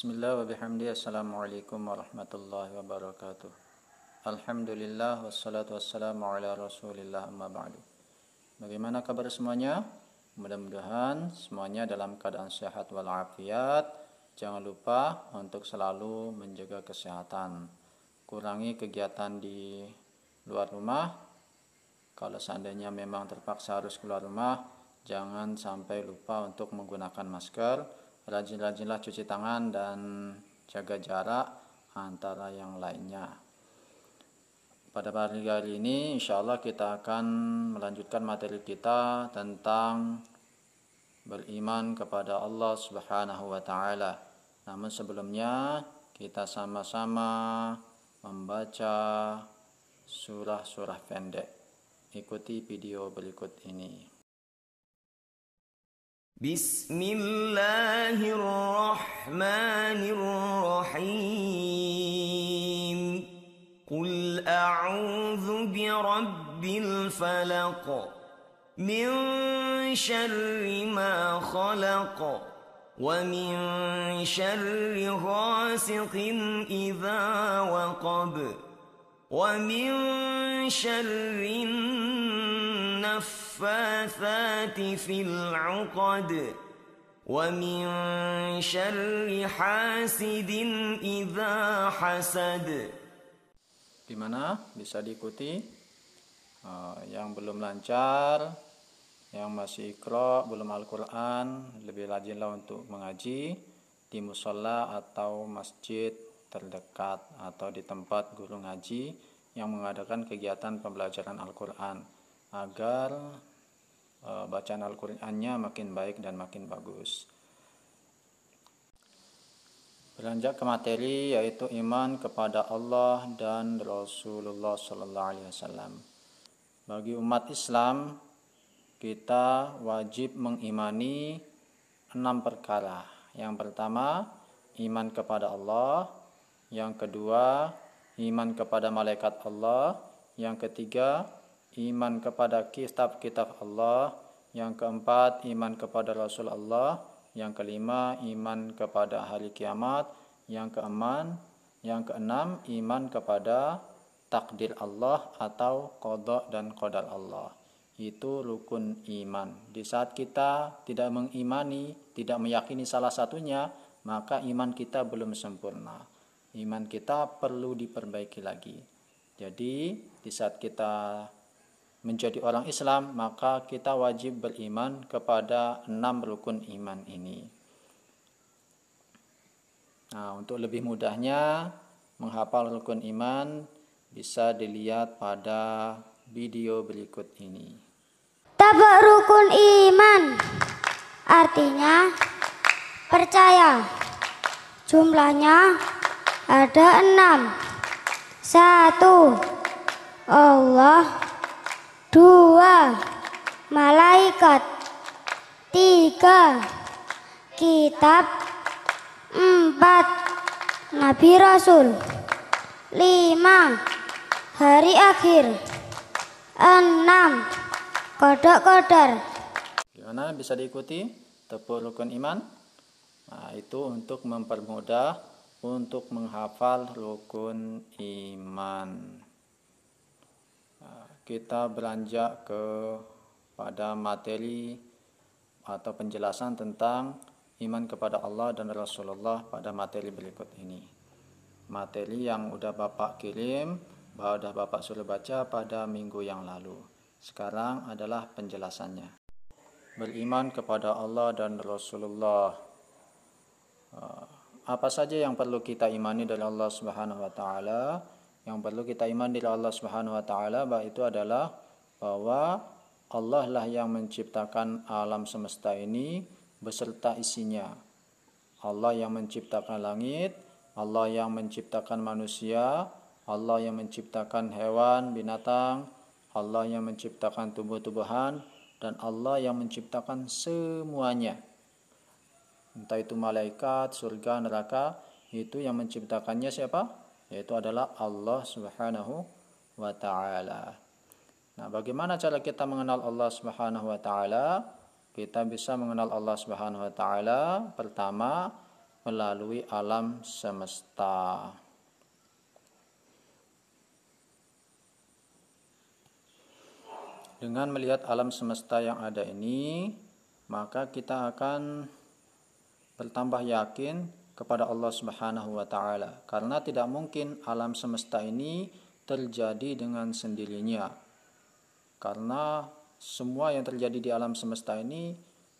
Bismillah wa bihamdi. Assalamualaikum warahmatullahi wabarakatuh. Alhamdulillah wassalatu wassalamu ala rasulillah amma ba'du. Bagaimana kabar semuanya? Mudah-mudahan semuanya dalam keadaan sehat walafiat. Jangan lupa untuk selalu menjaga kesehatan. Kurangi kegiatan di luar rumah. Kalau seandainya memang terpaksa harus keluar rumah, jangan sampai lupa untuk menggunakan masker. Rajin-rajinlah cuci tangan dan jaga jarak antara yang lainnya. Pada pagi hari ini insya Allah kita akan melanjutkan materi kita tentang beriman kepada Allah Subhanahu wa Ta'ala. Namun sebelumnya kita sama-sama membaca surah-surah pendek. Ikuti video berikut ini. Bismillahirrahmanirrahim. Qul a'udzu birabbil falaq min syarri ma khalaq wa min syarri ghasiqin idza waqab wa min syarri naffatsati fil 'uqad wa min syarri hasidin idza hasad. Di mana bisa diikuti yang belum lancar, yang masih iqra, belum Al-Quran, lebih rajinlah untuk mengaji di musola atau masjid terdekat atau di tempat guru ngaji yang mengadakan kegiatan pembelajaran Al-Quran agar bacaan Al-Qurannya makin baik dan makin bagus. Beranjak ke materi yaitu iman kepada Allah dan Rasulullah Sallallahu Alaihi Wasallam. Bagi umat Islam, kita wajib mengimani 6 perkara. Yang pertama, iman kepada Allah. Yang kedua, iman kepada malaikat Allah. Yang ketiga, iman kepada kitab-kitab Allah. Yang keempat, iman kepada Rasul Allah. Yang kelima, iman kepada hari kiamat. Yang keenam, iman kepada takdir Allah atau qada dan qadar Allah. Itu rukun iman. Di saat kita tidak mengimani, tidak meyakini salah satunya, maka iman kita belum sempurna. Iman kita perlu diperbaiki lagi. Jadi, di saat kita menjadi orang Islam, maka kita wajib beriman kepada 6 rukun iman ini. Nah, untuk lebih mudahnya menghafal rukun iman bisa dilihat pada video berikut ini. Tabak rukun iman artinya percaya. Jumlahnya ada 6. 1. Allah. 2. Malaikat. 3. Kitab. 4. Nabi Rasul. 5. Hari akhir. 6. Qada qadar. Gimana bisa diikuti tebuk rukun iman? Nah, itu untuk mempermudah untuk menghafal rukun iman. Kita beranjak pada materi atau penjelasan tentang iman kepada Allah dan Rasulullah pada materi berikut ini. Materi yang udah Bapak kirim, udah Bapak suruh baca pada minggu yang lalu. Sekarang adalah penjelasannya. Beriman kepada Allah dan Rasulullah. Apa saja yang perlu kita imani dari Allah Subhanahu wa Ta'ala? Yang perlu kita imani dari Allah Subhanahu wa Ta'ala itu adalah bahwa Allah lah yang menciptakan alam semesta ini beserta isinya. Allah yang menciptakan langit, Allah yang menciptakan manusia, Allah yang menciptakan hewan, binatang, Allah yang menciptakan tumbuh-tumbuhan, dan Allah yang menciptakan semuanya. Entah itu malaikat, surga, neraka, itu yang menciptakannya siapa? Yaitu adalah Allah Subhanahu wa Ta'ala. Nah, bagaimana cara kita mengenal Allah Subhanahu wa Ta'ala? Kita bisa mengenal Allah Subhanahu wa Ta'ala pertama melalui alam semesta. Dengan melihat alam semesta yang ada ini, maka kita akan bertambah yakin kepada Allah Subhanahu wa taala, karena tidak mungkin alam semesta ini terjadi dengan sendirinya. Karena semua yang terjadi di alam semesta ini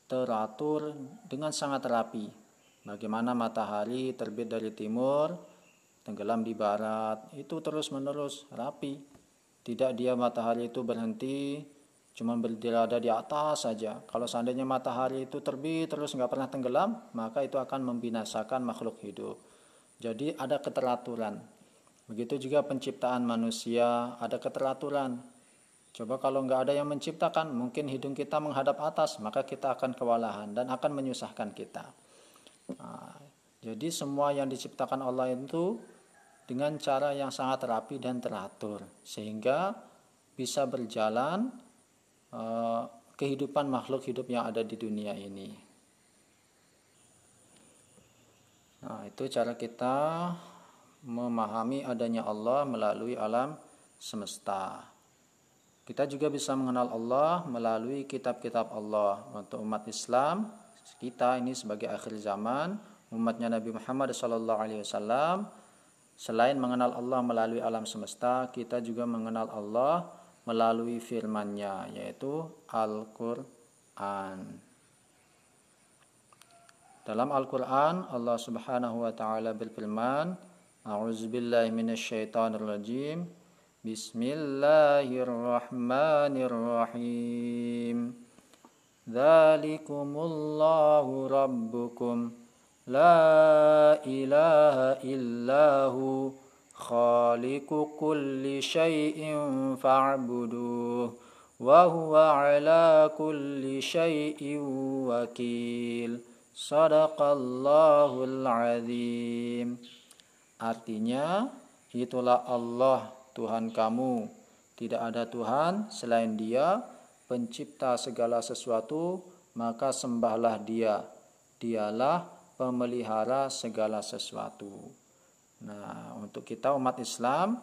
teratur dengan sangat rapi. Bagaimana matahari terbit dari timur, tenggelam di barat, itu terus-menerus rapi. Tidak dia matahari itu berhenti, cuma berada di atas saja. Kalau seandainya matahari itu terbit terus nggak pernah tenggelam, maka itu akan membinasakan makhluk hidup. Jadi ada keteraturan. Begitu juga penciptaan manusia, ada keteraturan. Coba kalau nggak ada yang menciptakan, mungkin hidung kita menghadap atas, maka kita akan kewalahan dan akan menyusahkan kita. Nah, jadi semua yang diciptakan Allah itu dengan cara yang sangat rapi dan teratur, sehingga bisa berjalan kehidupan makhluk hidup yang ada di dunia ini. Nah, itu cara kita memahami adanya Allah melalui alam semesta. Kita juga bisa mengenal Allah melalui kitab-kitab Allah. Untuk umat Islam, kita ini sebagai akhir zaman, umatnya Nabi Muhammad SAW, selain mengenal Allah melalui alam semesta, kita juga mengenal Allah melalui firman-Nya, yaitu Al-Quran. Dalam Al-Quran, Allah Subhanahu wa ta'ala berfirman, A'udzubillahi minasyaitonirrajim, Bismillahirrahmanirrahim. Dzalikumullahu rabbukum la ilaha illahu khaliqu kulli syai'in fa'buduh wa huwa ala kulli syai'in wakil. Shadaqallahul azim. Artinya, itulah Allah Tuhan kamu, tidak ada Tuhan selain Dia, pencipta segala sesuatu, maka sembahlah Dia. Dialah pemelihara segala sesuatu. Nah, untuk kita umat Islam,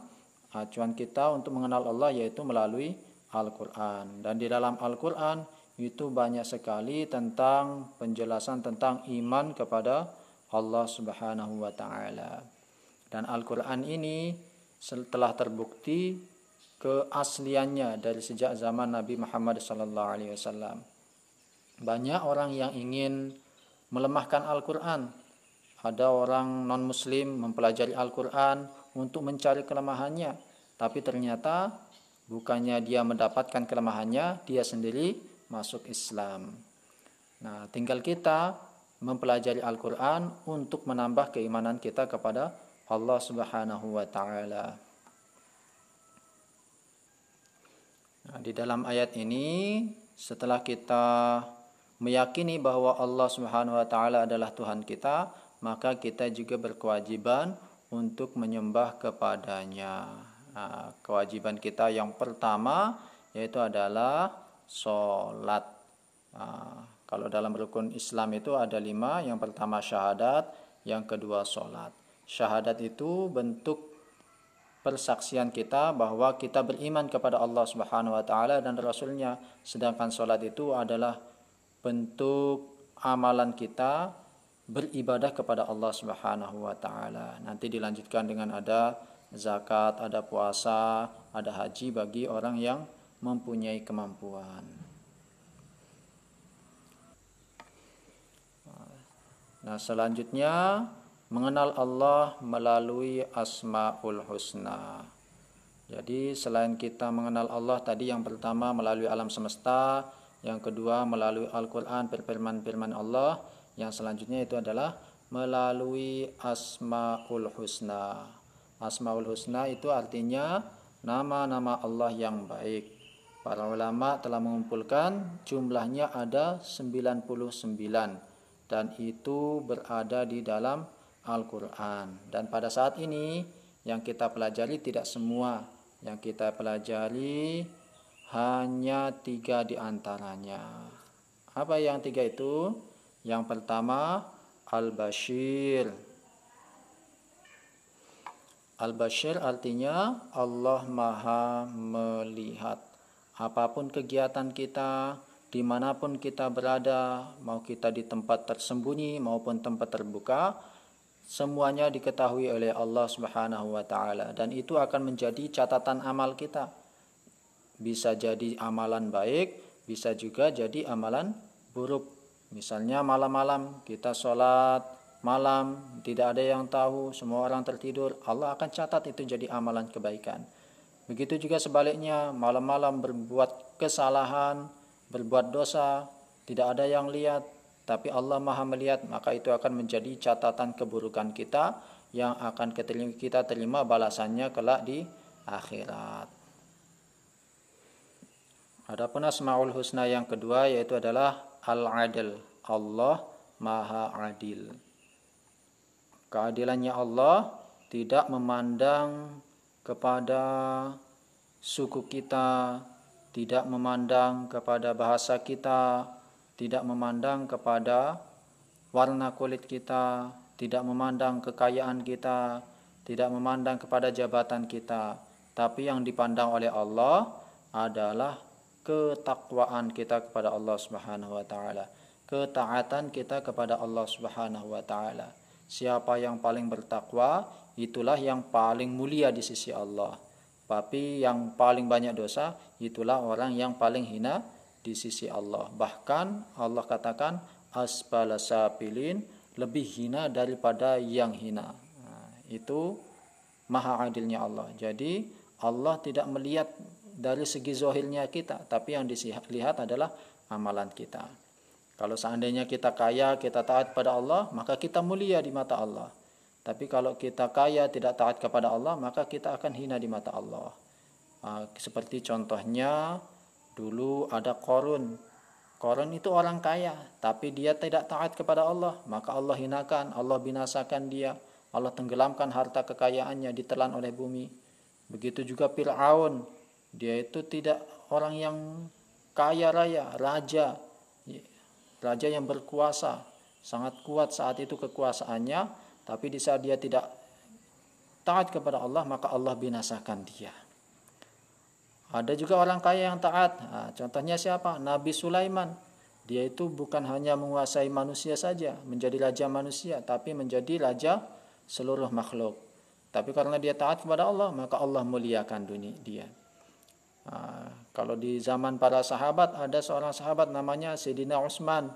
acuan kita untuk mengenal Allah yaitu melalui Al-Quran. Dan di dalam Al-Quran itu banyak sekali tentang penjelasan tentang iman kepada Allah Subhanahu wa ta'ala. Dan Al-Quran ini setelah terbukti keasliannya dari sejak zaman Nabi Muhammad SAW. Banyak orang yang ingin melemahkan Al-Quran. Ada orang non-muslim mempelajari Al-Quran untuk mencari kelemahannya. Tapi ternyata bukannya dia mendapatkan kelemahannya, dia sendiri masuk Islam. Nah, tinggal kita mempelajari Al-Quran untuk menambah keimanan kita kepada Allah Subhanahu wa ta'ala. Nah, di dalam ayat ini, setelah kita meyakini bahwa Allah Subhanahu wa ta'ala adalah Tuhan kita, maka kita juga berkewajiban untuk menyembah kepadanya. Nah, kewajiban kita yang pertama yaitu adalah sholat. Nah, kalau dalam rukun Islam itu ada 5, yang pertama syahadat, yang kedua sholat. Syahadat itu bentuk persaksian kita bahwa kita beriman kepada Allah Subhanahu wa ta'ala dan Rasul-Nya. Sedangkan sholat itu adalah bentuk amalan kita beribadah kepada Allah Subhanahu wa ta'ala. Nanti dilanjutkan dengan ada zakat, ada puasa, ada haji bagi orang yang mempunyai kemampuan. Nah, selanjutnya mengenal Allah melalui Asmaul Husna. Jadi selain kita mengenal Allah tadi, yang pertama melalui alam semesta, yang kedua melalui Al-Quran, firman-firman Allah, yang selanjutnya itu adalah melalui Asmaul Husna. Asmaul Husna itu artinya nama-nama Allah yang baik. Para ulama telah mengumpulkan jumlahnya ada 99 dan itu berada di dalam Al-Quran. Dan pada saat ini yang kita pelajari tidak semua, yang kita pelajari hanya 3 di antaranya. Apa yang 3 itu? Yang pertama Al-Bashir. Al-Bashir artinya Allah Maha melihat. Apapun kegiatan kita, dimanapun kita berada, mau kita di tempat tersembunyi maupun tempat terbuka, semuanya diketahui oleh Allah Subhanahu wa Ta'ala, dan itu akan menjadi catatan amal kita. Bisa jadi amalan baik, bisa juga jadi amalan buruk. Misalnya malam-malam kita sholat malam, tidak ada yang tahu, semua orang tertidur, Allah akan catat itu jadi amalan kebaikan. Begitu juga sebaliknya, malam-malam berbuat kesalahan, berbuat dosa, tidak ada yang lihat, tapi Allah Maha melihat, maka itu akan menjadi catatan keburukan kita yang akan kita terima balasannya kelak di akhirat. Adapun Asmaul Husna yang kedua yaitu adalah Al-Adil. Allah Maha Adil. Keadilannya Allah tidak memandang kepada suku kita, tidak memandang kepada bahasa kita, tidak memandang kepada warna kulit kita, tidak memandang kekayaan kita, tidak memandang kepada jabatan kita. Tapi yang dipandang oleh Allah adalah ketakwaan kita kepada Allah Subhanahu wa Ta'ala, ketaatan kita kepada Allah Subhanahu wa Ta'ala. Siapa yang paling bertakwa, itulah yang paling mulia di sisi Allah. Tapi yang paling banyak dosa, itulah orang yang paling hina di sisi Allah. Bahkan Allah katakan asfala safilin, lebih hina daripada yang hina. Nah, itu maha adilnya Allah. Jadi Allah tidak melihat dari segi zahirnya kita, tapi yang dilihat adalah amalan kita. Kalau seandainya kita kaya, kita taat pada Allah, maka kita mulia di mata Allah. Tapi kalau kita kaya, tidak taat kepada Allah, maka kita akan hina di mata Allah. Seperti contohnya, dulu ada Qarun. Qarun itu orang kaya, tapi dia tidak taat kepada Allah, maka Allah hinakan, Allah binasakan dia. Allah tenggelamkan harta kekayaannya, ditelan oleh bumi. Begitu juga Fir'aun. Dia itu tidak orang yang kaya raya, raja yang berkuasa, sangat kuat saat itu kekuasaannya, tapi di saat dia tidak taat kepada Allah, maka Allah binasakan dia. Ada juga orang kaya yang taat. Nah, contohnya siapa? Nabi Sulaiman. Dia itu bukan hanya menguasai manusia saja, menjadi raja manusia, tapi menjadi raja seluruh makhluk. Tapi karena dia taat kepada Allah, maka Allah muliakan dia. Kalau di zaman para sahabat, ada seorang sahabat namanya Sayyidina Utsman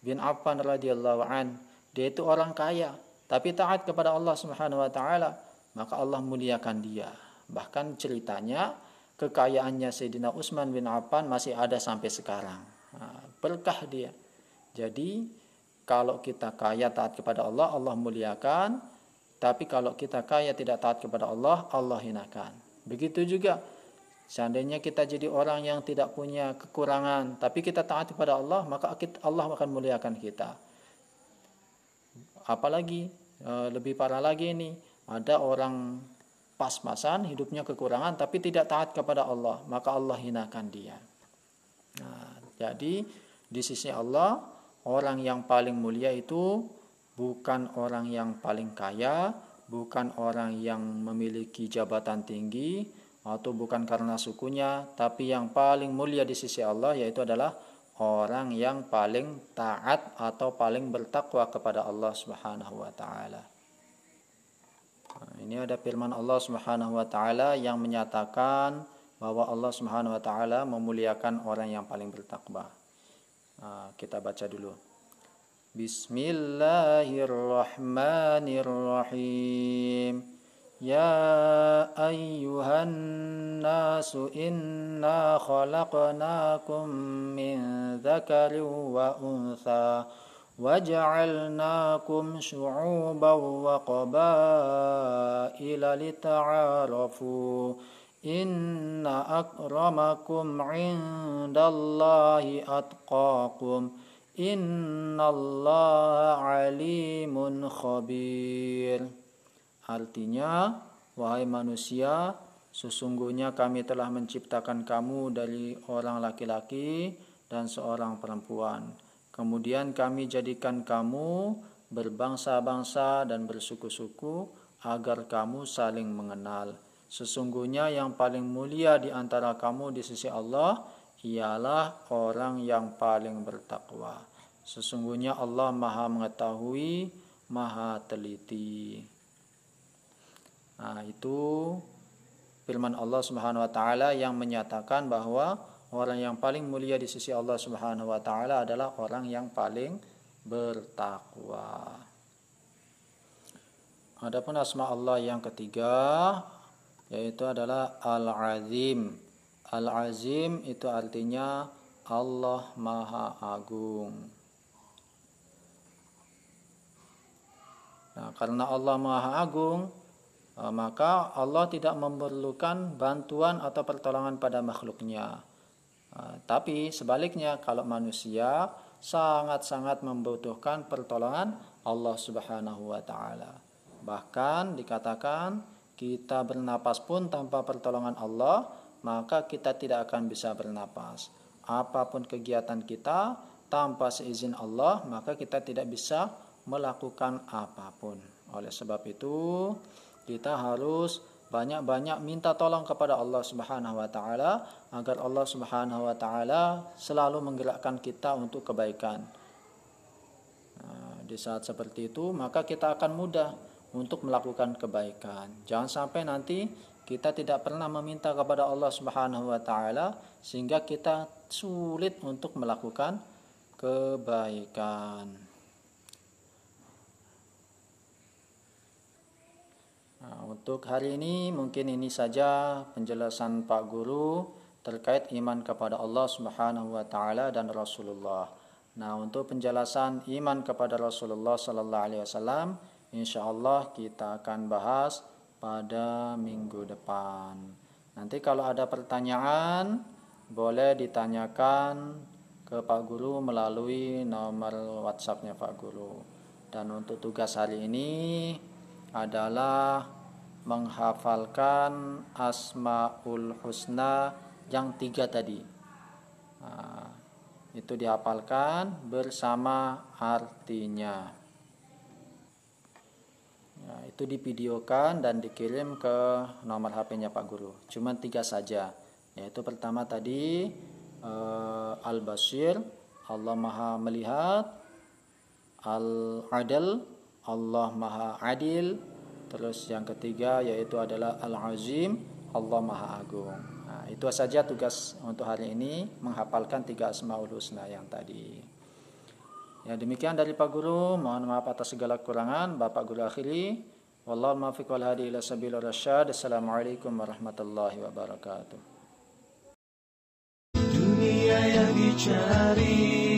bin Affan radhiyallahu an. Dia itu orang kaya, tapi taat kepada Allah Subhanahu wa Ta'ala, maka Allah muliakan dia. Bahkan ceritanya kekayaannya Sayyidina Utsman bin Affan masih ada sampai sekarang. Berkah dia. Jadi kalau kita kaya taat kepada Allah, Allah muliakan. Tapi kalau kita kaya tidak taat kepada Allah, Allah hinakan. Begitu juga seandainya kita jadi orang yang tidak punya kekurangan, tapi kita taat kepada Allah, maka Allah akan muliakan kita. Apalagi lebih parah lagi ini, ada orang pas-pasan hidupnya kekurangan, tapi tidak taat kepada Allah, maka Allah hinakan dia. Nah, jadi di sisi Allah, orang yang paling mulia itu bukan orang yang paling kaya, bukan orang yang memiliki jabatan tinggi, atau bukan karena sukunya, tapi yang paling mulia di sisi Allah yaitu adalah orang yang paling taat atau paling bertakwa kepada Allah Subhanahu wa Ta'ala. Ini ada firman Allah Subhanahu wa Ta'ala yang menyatakan bahwa Allah Subhanahu wa Ta'ala memuliakan orang yang paling bertakwa. Kita baca dulu. Bismillahirrahmanirrahim. Ya ayyuhan nasu inna khalaqnakum min dzakarin wa untha waja'alnakum syu'uban wa qabaila lita'arafu inna akramakum 'indallahi atqakum innallaha 'alimun khabir. Artinya, wahai manusia, sesungguhnya kami telah menciptakan kamu dari orang laki-laki dan seorang perempuan. Kemudian kami jadikan kamu berbangsa-bangsa dan bersuku-suku agar kamu saling mengenal. Sesungguhnya yang paling mulia di antara kamu di sisi Allah ialah orang yang paling bertakwa. Sesungguhnya Allah Maha mengetahui, Maha teliti. Nah, itu firman Allah Subhanahu wa taala yang menyatakan bahwa orang yang paling mulia di sisi Allah Subhanahu wa taala adalah orang yang paling bertakwa. Adapun asma Allah yang ketiga yaitu adalah Al-Azim. Al-Azim itu artinya Allah Maha Agung. Nah, karena Allah Maha Agung, maka Allah tidak memerlukan bantuan atau pertolongan pada makhluknya. Tapi sebaliknya, kalau manusia sangat-sangat membutuhkan pertolongan Allah Subhanahu wa taala. Bahkan dikatakan kita bernapas pun tanpa pertolongan Allah, maka kita tidak akan bisa bernapas. Apapun kegiatan kita tanpa seizin Allah, maka kita tidak bisa melakukan apapun. Oleh sebab itu, kita harus banyak-banyak minta tolong kepada Allah Subhanahu wa taala agar Allah Subhanahu wa taala selalu menggerakkan kita untuk kebaikan. Nah, di saat seperti itu, maka kita akan mudah untuk melakukan kebaikan. Jangan sampai nanti kita tidak pernah meminta kepada Allah Subhanahu wa taala sehingga kita sulit untuk melakukan kebaikan. Nah, untuk hari ini mungkin ini saja penjelasan Pak Guru terkait iman kepada Allah Subhanahu wa taala dan Rasulullah. Nah, untuk penjelasan iman kepada Rasulullah sallallahu alaihi wasallam, insyaallah kita akan bahas pada minggu depan. Nanti kalau ada pertanyaan boleh ditanyakan ke Pak Guru melalui nomor WhatsApp-nya Pak Guru. Dan untuk tugas hari ini adalah menghafalkan Asmaul Husna yang 3 tadi. Nah, itu dihafalkan bersama artinya. Ya, itu divideokan dan dikirim ke nomor HP-nya Pak Guru. Cuma 3 saja. Yaitu pertama tadi Al-Basir, Allah Maha melihat. Al-Adil, Allah Maha Adil. Terus yang ketiga yaitu adalah Al-Azim, Allah Maha Agung. Nah, itu saja tugas untuk hari ini, menghafalkan 3 Asmaul Husna yang tadi. Ya, demikian dari Pak Guru. Mohon maaf atas segala kekurangan. Bapak Guru akhiri. Wallahu muwaffiq wal hadi ila sabilir rasyad. Assalamualaikum warahmatullahi wabarakatuh. Dunia yang dicari